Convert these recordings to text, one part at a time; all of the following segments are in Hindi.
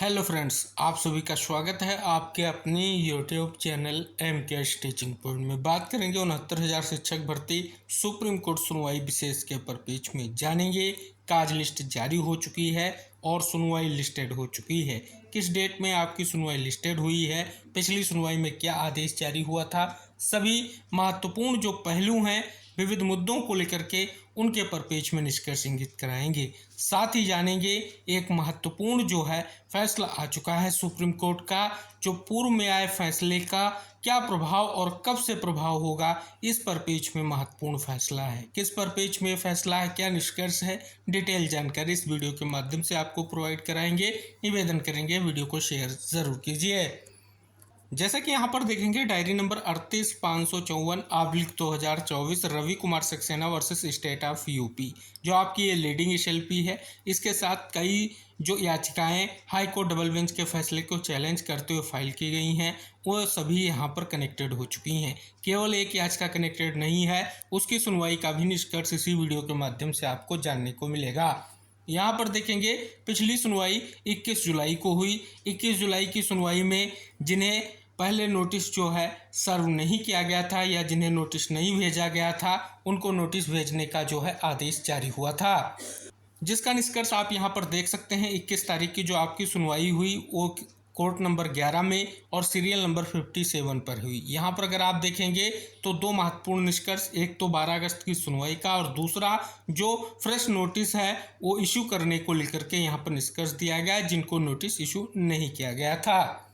हेलो फ्रेंड्स, आप सभी का स्वागत है आपके अपनी YouTube channel MK teaching point में। बात करेंगे 69,000 शिक्षक भर्ती सुप्रीम कोर्ट सुनवाई विशेष के पेज में जानेंगे। काज लिस्ट जारी हो चुकी है और सुनवाई लिस्टेड हो चुकी है। किस डेट में आपकी सुनवाई लिस्टेड हुई है, पिछली सुनवाई में क्या आदेश जारी हुआ था, सभी महत्वपूर्ण जो पहलू हैं विविध मुद्दों को लेकर के उनके पेज में निष्कर्ष इंगित कराएंगे। साथ ही जानेंगे एक महत्वपूर्ण जो है फैसला आ चुका है सुप्रीम कोर्ट का, जो पूर्व में आए फैसले का क्या प्रभाव और कब से प्रभाव होगा, इस पेज में महत्वपूर्ण फैसला है। किस पेज में फैसला है, क्या निष्कर्ष है, डिटेल जानकारी इस वीडियो के माध्यम से आपको प्रोवाइड कराएंगे। निवेदन करेंगे वीडियो को शेयर जरूर कीजिए। जैसा कि यहाँ पर देखेंगे diary number 38,554/2024 Ravi Kumar Saxena versus state of UP, जो आपकी ये लीडिंग SLP है। इसके साथ कई जो याचिकाएं हाई कोर्ट डबल बेंच के फैसले को चैलेंज करते हुए फाइल की गई हैं, वो सभी यहाँ पर कनेक्टेड हो चुकी हैं। केवल एक याचिका कनेक्टेड नहीं है, उसकी सुनवाई का भी निष्कर्ष इसी वीडियो के माध्यम से आपको जानने को मिलेगा। यहाँ पर देखेंगे पिछली सुनवाई 21 जुलाई को हुई। 21 जुलाई की सुनवाई में जिन्हें पहले नोटिस जो है सर्व नहीं किया गया था या जिन्हें नोटिस नहीं भेजा गया था, उनको नोटिस भेजने का जो है आदेश जारी हुआ था, जिसका निष्कर्ष आप यहाँ पर देख सकते हैं। 21 तारीख की जो आपकी सुनवाई हुई वो कोर्ट नंबर 11 में और सीरियल नंबर 57 पर हुई। यहाँ पर अगर आप देखेंगे तो दो महत्वपूर्ण निष्कर्ष, एक तो 12 अगस्त की सुनवाई का और दूसरा जो फ्रेश नोटिस है वो इशू करने को लेकर के यहाँ पर निष्कर्ष दिया गया है, जिनको नोटिस इशू नहीं किया गया था।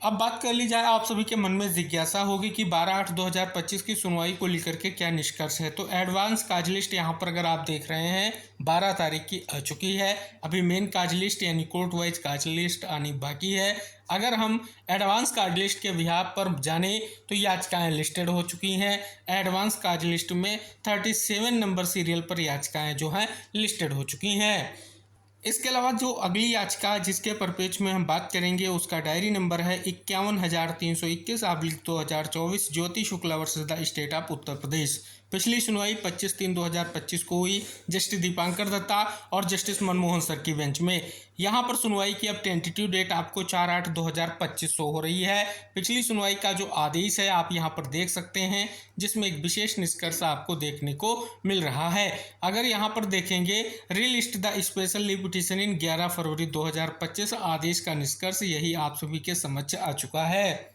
अब बात कर ली जाए, आप सभी के मन में जिज्ञासा होगी कि 12/8/2025 की सुनवाई को लेकर के क्या निष्कर्ष है। तो एडवांस काज लिस्ट यहाँ पर अगर आप देख रहे हैं 12 तारीख की आ चुकी है। अभी मेन काज लिस्ट यानी कोर्ट वाइज काज लिस्ट आनी बाकी है। अगर हम एडवांस काज लिस्ट के बिहाफ पर जाने तो याचिकाएं लिस्टेड हो चुकी हैं। एडवांस काज लिस्ट में 37 नंबर सीरियल पर याचिकाएं जो हैं लिस्टेड हो चुकी हैं। इसके अलावा जो अगली याचिका जिसके पेज में हम बात करेंगे उसका डायरी नंबर है 51,321/2024 Jyoti Shukla versus the state of Uttar Pradesh. पिछली सुनवाई 25/3/2025 को हुई जस्टिस दीपांकर दत्ता और जस्टिस मनमोहन सर की बेंच में। यहाँ पर सुनवाई की अब टेंटेटिव डेट आपको 4/8/2025 शो हो रही है। पिछली सुनवाई का जो आदेश है आप यहाँ पर देख सकते हैं, जिसमें एक विशेष निष्कर्ष आपको देखने को मिल रहा है। अगर यहाँ पर देखेंगे रिलिस्ट द स्पेशल लीव पिटीशन इन 11 फरवरी 2025 आदेश का निष्कर्ष यही आप सभी के समक्ष आ चुका है।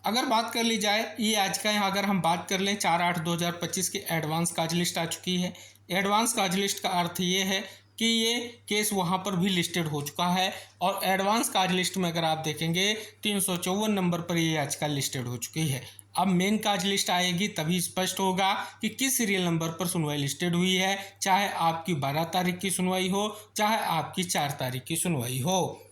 अगर बात कर ली जाए ये याचिकाएं, अगर हम बात कर लें 4/8/2025 की एडवांस काज लिस्ट आ चुकी है। एडवांस काज लिस्ट का अर्थ ये है कि ये केस वहाँ पर भी लिस्टेड हो चुका है और एडवांस काज लिस्ट में अगर आप देखेंगे 354 नंबर पर ये याचिका लिस्टेड हो चुकी है। अब मेन काज लिस्ट आएगी तभी स्पष्ट होगा कि किस सीरियल नंबर पर सुनवाई लिस्टेड हुई है, चाहे आपकी 12 तारीख की सुनवाई हो चाहे आपकी 4 तारीख की सुनवाई हो।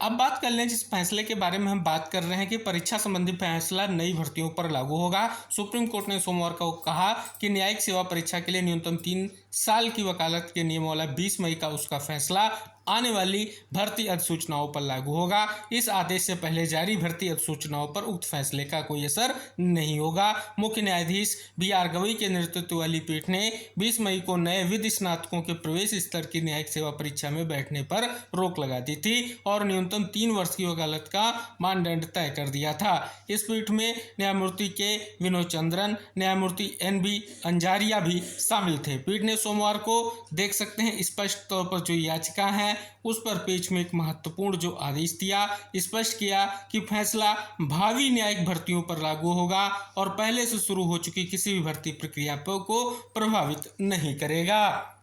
अब बात कर लें जिस फैसले के बारे में हम बात कर रहे हैं कि परीक्षा संबंधी फैसला नई भर्तियों पर लागू होगा। सुप्रीम कोर्ट ने सोमवार को कहा कि न्यायिक सेवा परीक्षा के लिए न्यूनतम 3 साल की वकालत के नियमावली 20 मई का उसका फैसला आने वाली भर्ती अधिसूचनाओं पर लागू होगा। इस आदेश से पहले जारी भर्ती अधिसूचनाओं पर उक्त फैसले का कोई असर नहीं होगा। मुख्य न्यायाधीश BR गवई के नेतृत्व वाली पीठ ने 20 मई को नए विधि स्नातकों के प्रवेश स्तर की न्यायिक सेवा परीक्षा में बैठने पर रोक लगा दी थी और न्यूनतम 3 वर्ष की वकालत का मानदंड तय कर दिया था। इस पीठ में न्यायमूर्ति के विनोद चंद्रन, न्यायमूर्ति NB अंजारिया भी शामिल थे। पीठ ने सोमवार को देख सकते हैं स्पष्ट तौर पर जो याचिका है उस पर पेज में एक महत्वपूर्ण जो आदेश दिया, स्पष्ट किया कि फैसला भावी न्यायिक भर्तियों पर लागू होगा और पहले से शुरू हो चुकी किसी भी भर्ती प्रक्रिया को प्रभावित नहीं करेगा।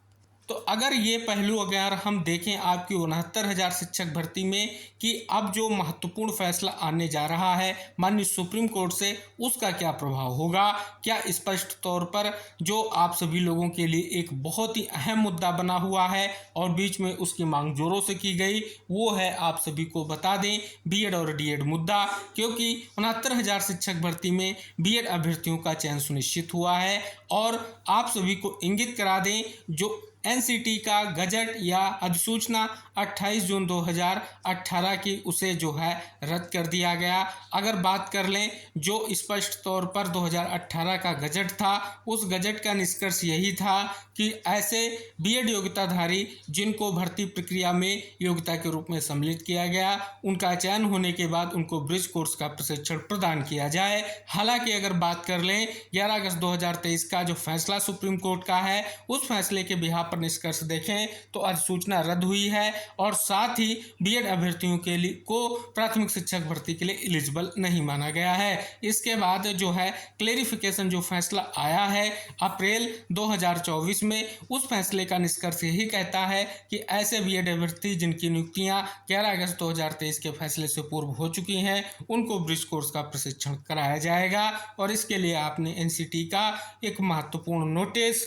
तो अगर ये पहलू अगर हम देखें आपकी 69,000 शिक्षक भर्ती में कि अब जो महत्वपूर्ण फैसला आने जा रहा है माननीय सुप्रीम कोर्ट से, उसका क्या प्रभाव होगा, क्या स्पष्ट तौर पर जो आप सभी लोगों के लिए एक बहुत ही अहम मुद्दा बना हुआ है और बीच में उसकी मांग जोरों से की गई, वो है आप सभी को बता दें BEd और DEd मुद्दा। क्योंकि 69,000 शिक्षक भर्ती में BEd अभ्यर्थियों का चयन सुनिश्चित हुआ है और आप सभी को इंगित करा दें जो एनसीटी का गजट या अधिसूचना 28 जून 2018 की उसे जो है रद्द कर दिया गया। अगर बात कर लें जो स्पष्ट तौर पर 2018 का गजट था, उस गजट का निष्कर्ष यही था कि ऐसे बीएड योग्यताधारी जिनको भर्ती प्रक्रिया में योग्यता के रूप में सम्मिलित किया गया, उनका चयन होने के बाद उनको ब्रिज कोर्स का प्रशिक्षण प्रदान किया जाए। हालांकि अगर बात कर लें 11 अगस्त 2023 का जो फैसला सुप्रीम कोर्ट का है, उस फैसले के बिहाफ पर निष्कर्ष देखें तो अधिसूचना रद्द हुई है और साथ ही बीएड अभ्यर्थियों के लिए को प्राथमिक शिक्षक भर्ती के लिए एलिजिबल नहीं माना गया है। इसके बाद जो है क्लेरिफिकेशन जो फैसला आया है अप्रैल 2024 में, उस फैसले का निष्कर्ष यही कहता है कि ऐसे बीएड अभ्यर्थी जिनकी नियुक्तियां 11 अगस्त 2023 के फैसले से पूर्व हो चुकी हैं, उनको ब्रिज कोर्स का प्रशिक्षण कराया जाएगा और इसके लिए आपने एनसीटी का एक महत्वपूर्ण नोटिस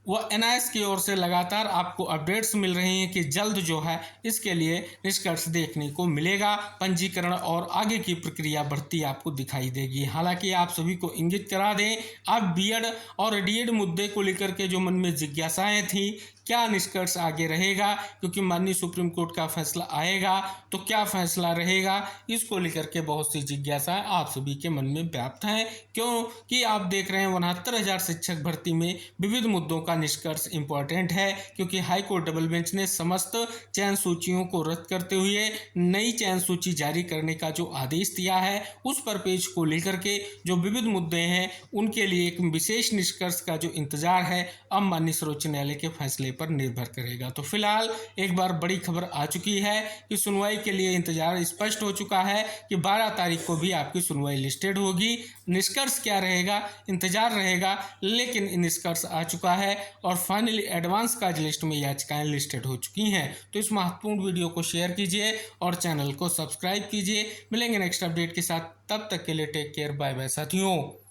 व एनआईएस की ओर से लगातार आपको अपडेट्स मिल रही हैं कि जल्द जो है इसके लिए निष्कर्ष देखने को मिलेगा। पंजीकरण और आगे की प्रक्रिया बढ़ती आपको दिखाई देगी। हालांकि आप सभी को इंगित करा दें, आप बीएड और डीएड मुद्दे को लेकर के जो मन में जिज्ञासाएं थी, क्या निष्कर्ष आगे रहेगा, क्योंकि माननीय सुप्रीम कोर्ट का फैसला आएगा तो क्या फैसला रहेगा, इसको लेकर के बहुत सी जिज्ञासाएं आप सभी के मन में व्याप्त हैं। क्योंकि आप देख रहे हैं 69,000 शिक्षक भर्ती में विविध मुद्दों का निष्कर्ष इंपॉर्टेंट है, क्योंकि हाई कोर्ट डबल बेंच ने समस्त चयन सूचियों को रद्द करते हुए नई चयन सूची जारी करने का जो आदेश दिया है, उस पर पेज को लेकर के जो विविध मुद्दे हैं उनके लिए एक विशेष निष्कर्ष का जो इंतजार है अब माननीय सर्वोच्च न्यायालय के फैसले पर निर्भर करेगा। तो फिलहाल एक बार बड़ी खबर आ चुकी है कि सुनवाई के लिए इंतजार स्पष्ट हो चुका है कि 12 तारीख को भी आपकी सुनवाई लिस्टेड होगी। निष्कर्ष क्या रहेगा, इंतजार रहेगा, लेकिन निष्कर्ष आ चुका है और फाइनली एडवांस काज लिस्ट में याचिकाएं लिस्टेड हो चुकी हैं। तो इस महत्वपूर्ण वीडियो को शेयर कीजिए और चैनल को सब्सक्राइब कीजिए। मिलेंगे नेक्स्ट अपडेट के साथ, तब तक के लिए टेक केयर, बाय बाय साथियों।